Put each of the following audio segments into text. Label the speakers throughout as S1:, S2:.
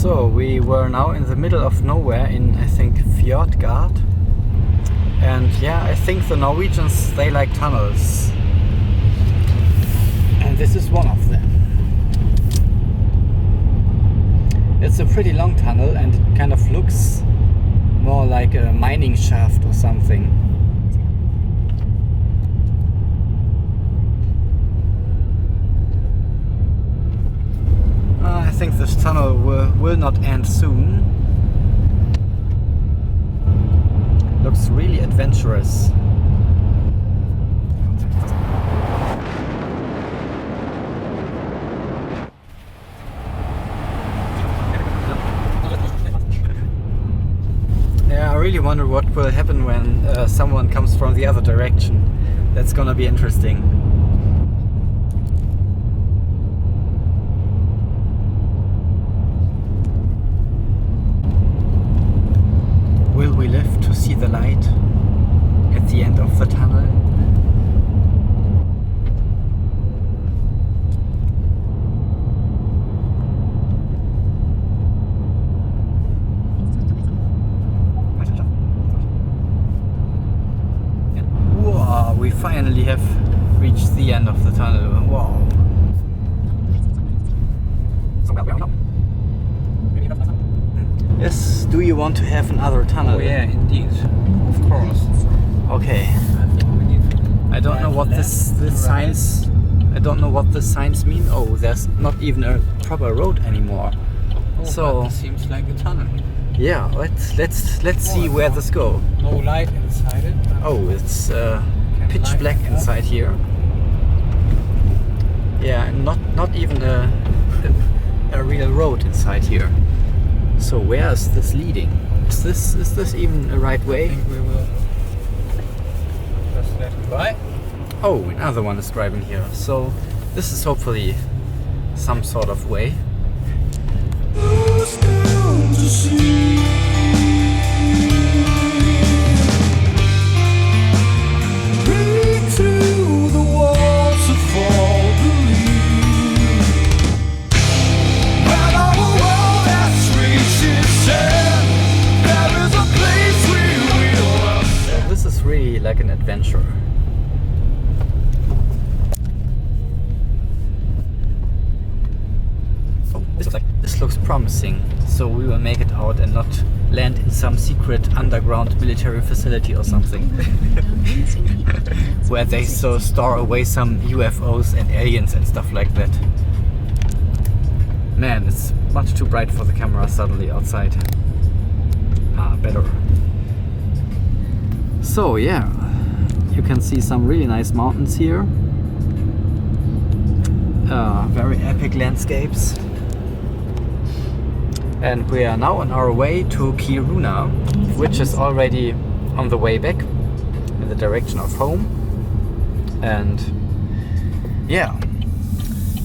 S1: So we were now in the middle of nowhere in, I think, Fjordgard. And yeah, I think the Norwegians, they like tunnels. And this is one of them. It's a pretty long tunnel and it kind of looks more like a mining shaft or something. I think this tunnel will not end soon. Looks really adventurous. Yeah, I really wonder what will happen when someone comes from the other direction. That's gonna be interesting. Will we live to see the light at the end of the tunnel? Wow, we finally have reached the end of the tunnel. Wow. Yes, do you want to have another tunnel?
S2: Oh yeah, indeed. Of course.
S1: Okay.
S2: I think we need to
S1: I don't know what this signs. I don't know what the signs mean. Oh, there's not even a proper road anymore.
S2: Oh,
S1: so
S2: it seems like a tunnel.
S1: yeah, let's see where this go.
S2: No light inside it.
S1: Oh, it's pitch
S2: light
S1: black
S2: it up.
S1: inside here. Yeah, and not even a real road inside here. So where is this leading? Is this even a right
S2: I
S1: way?
S2: think we will just let it by.
S1: Oh, another one is driving here. So this is hopefully some sort of way. This is really like an adventure. Oh, this looks promising. So we will make it out and not land in some secret underground military facility or something. Where they store away some UFOs and aliens and stuff like that. Man, it's much too bright for the camera suddenly outside. Ah, better. So yeah, you can see some really nice mountains here. Very epic landscapes. And we are now on our way to Kiruna, which is already on the way back in the direction of home. And yeah,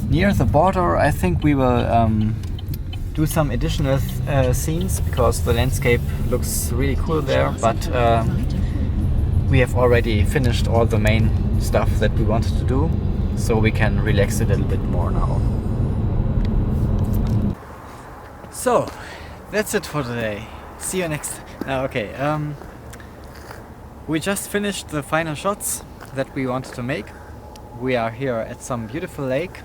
S1: near the border I think we will do some additional scenes because the landscape looks really cool there, but we have already finished all the main stuff that we wanted to do, so we can relax a little bit more now. So, that's it for today. See you next. Okay, we just finished the final shots that we wanted to make. We are here at some beautiful lake,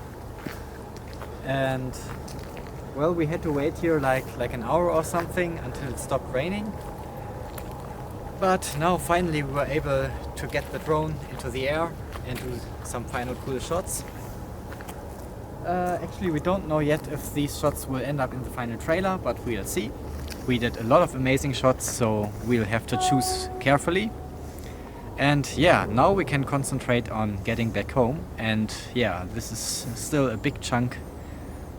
S1: and well, we had to wait here like an hour or something until it stopped raining. But now finally we were able to get the drone into the air and do some final cool shots. Actually, we don't know yet if these shots will end up in the final trailer, but we'll see. We did a lot of amazing shots, so we'll have to choose carefully. And yeah, now we can concentrate on getting back home. And yeah, this is still a big chunk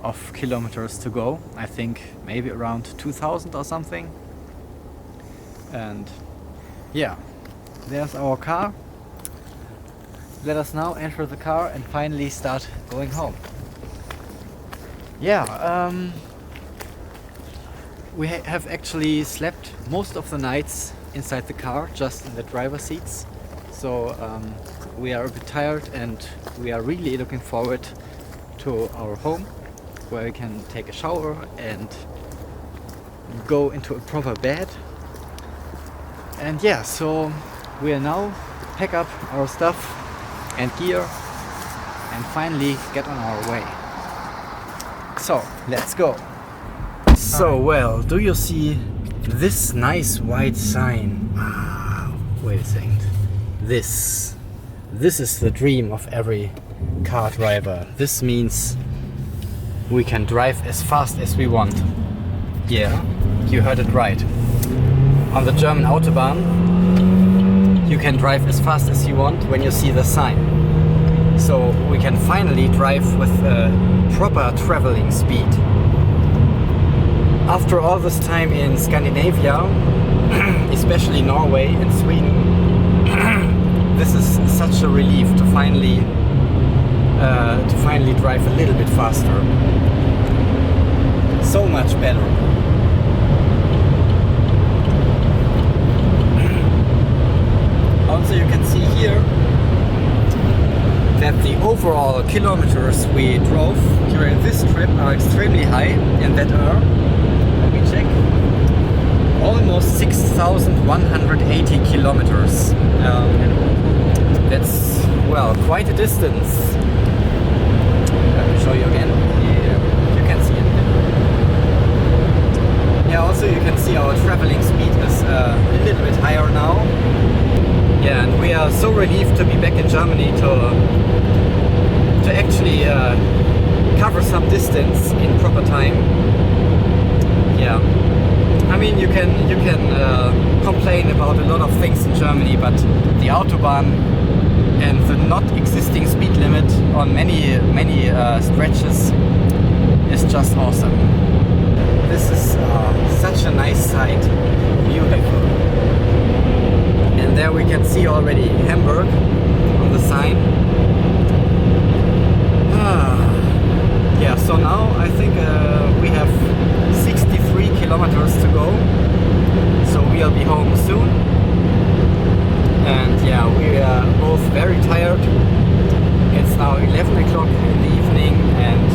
S1: of kilometers to go. I think maybe around 2000 or something. And yeah, there's our car. Let us now enter the car and finally start going home. Yeah, we have actually slept most of the nights inside the car, just in the driver's seats. So we are a bit tired and we are really looking forward to our home, where we can take a shower and go into a proper bed. And yeah, so we'll now pack up our stuff and gear and finally get on our way. So let's go. So well, do you see this nice white sign? Wait a second. This is the dream of every car driver. This means we can drive as fast as we want. Yeah, you heard it right. On the German Autobahn, you can drive as fast as you want when you see the sign. So we can finally drive with a proper traveling speed. After all this time in Scandinavia, especially Norway and Sweden, this is such a relief to finally drive a little bit faster. So much better. Also, you can see here that the overall kilometers we drove during this trip are extremely high, and that are, let me check, almost 6,180 kilometers. That's, well, quite a distance. Let me show you again. Yeah, you can see it. Yeah, also you can see our traveling speed is a little bit higher now. Yeah, and we are so relieved to be back in Germany to actually cover some distance in proper time. Yeah, I mean you can complain about a lot of things in Germany, but the Autobahn and the not existing speed limit on many stretches is just awesome. This is such a nice sight, beautiful. And there we can see already Hamburg on the sign. Yeah, so now I think we have 63 kilometers to go, so we'll be home soon. And yeah, we are both very tired. It's now 11 o'clock in the evening, and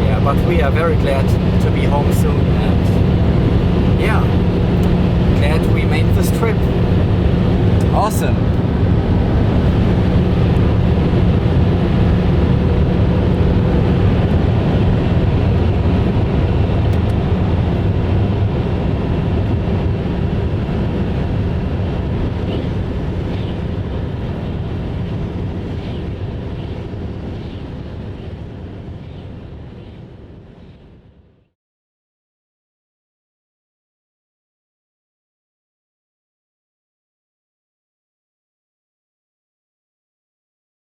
S1: yeah, but we are very glad to be home soon, and yeah, glad we made this trip. Awesome.